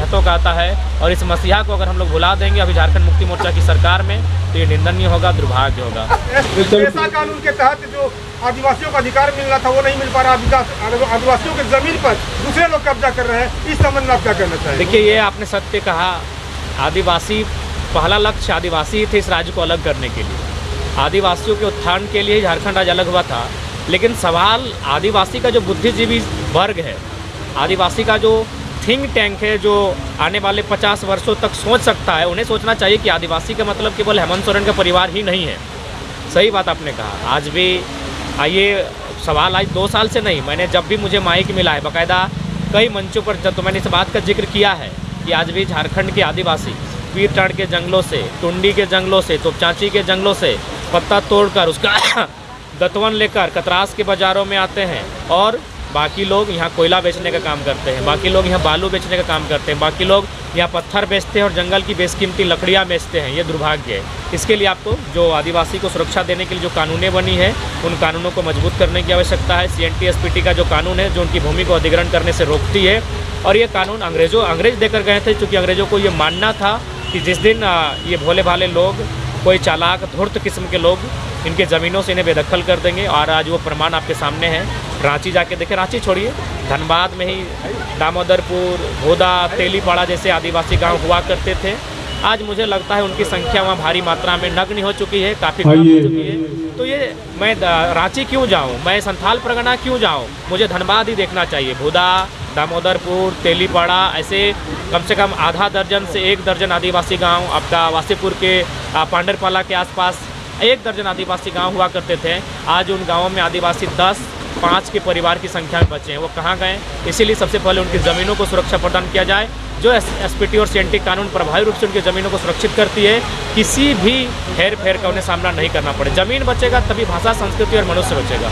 मसलहतों का आता है। और इस मसीहा को अगर हम लोग भुला देंगे अभी झारखंड मुक्ति मोर्चा की सरकार में, तो ये निंदनीय होगा, दुर्भाग्य होगा। ऐसा कानून के तहत जो आदिवासियों का अधिकार मिलना था वो नहीं मिल पा रहा, आदिवासियों की जमीन पर दूसरे लोग कब्जा कर रहे हैं, इस संबंध में आप क्या कहना चाहिए? देखिए, ये आपने सत्य कहा। आदिवासी, पहला लक्ष्य आदिवासी ही थे इस राज्य को अलग करने के लिए। आदिवासियों के उत्थान के लिए झारखंड राज्य अलग हुआ था। लेकिन सवाल आदिवासी का जो बुद्धिजीवी वर्ग है, आदिवासी का जो थिंक टैंक है, जो आने वाले 50 वर्षों तक सोच सकता है, उन्हें सोचना चाहिए कि आदिवासी का मतलब केवल हेमंत सोरेन का परिवार ही नहीं है। सही बात आपने कहा। आज भी ये सवाल आज 2 साल से नहीं, मैंने जब भी मुझे माइक मिला है बाकायदा कई मंचों पर जब तो मैंने इस बात का जिक्र किया है कि आज भी झारखंड के आदिवासी पीरटांड़ के जंगलों से, टुंडी के जंगलों से, तोपचांची के जंगलों से पत्ता तोड़कर उसका दतवन लेकर कतरास के बाज़ारों में आते हैं। और बाकी लोग यहाँ कोयला बेचने का काम करते हैं, बाकी लोग यहाँ बालू बेचने का काम करते हैं, बाकी लोग यहाँ पत्थर बेचते हैं और जंगल की बेशकीमती लकड़ियाँ बेचते हैं। ये दुर्भाग्य है। इसके लिए आपको जो आदिवासी को सुरक्षा देने के लिए जो कानूनें बनी है, उन कानूनों को मजबूत करने की आवश्यकता है। CNTSPT का जो कानून है, जो उनकी भूमि को अधिग्रहण करने से रोकती है, और ये कानून अंग्रेज देकर गए थे, क्योंकि अंग्रेज़ों को ये मानना था कि जिस दिन ये भोले भाले लोग, कोई चालाक धूर्त किस्म के लोग इनके ज़मीनों से इन्हें बेदखल कर देंगे। और आज वो प्रमाण आपके सामने है। रांची जाके देखें, रांची छोड़िए, धनबाद में ही दामोदरपुर, भोदा, तेलीपाड़ा जैसे आदिवासी गांव हुआ करते थे। आज मुझे लगता है उनकी संख्या वहाँ भारी मात्रा में नग्न हो चुकी है, काफ़ी कम हो चुकी है। तो ये मैं रांची क्यों जाऊँ, मैं संथाल परगना क्यों जाऊँ? मुझे धनबाद ही देखना चाहिए। भोदा, दामोदरपुर, तेलीपाड़ा, ऐसे कम से कम आधा दर्जन से 1 दर्जन आदिवासी गांव, आपका वासीपुर के पांडरपाला के आसपास 1 दर्जन आदिवासी गांव हुआ करते थे। आज उन गांवों में आदिवासी 10-5 के परिवार की संख्या में बचे हैं। वो कहाँ गए? इसीलिए सबसे पहले उनकी ज़मीनों को सुरक्षा प्रदान किया जाए। जो SPT और CNT कानून प्रभावी रूप से उनकी ज़मीनों को सुरक्षित करती है, किसी भी हेर फेर का उन्हें सामना नहीं करना पड़े। ज़मीन बचेगा तभी भाषा, संस्कृति और मनुष्य बचेगा।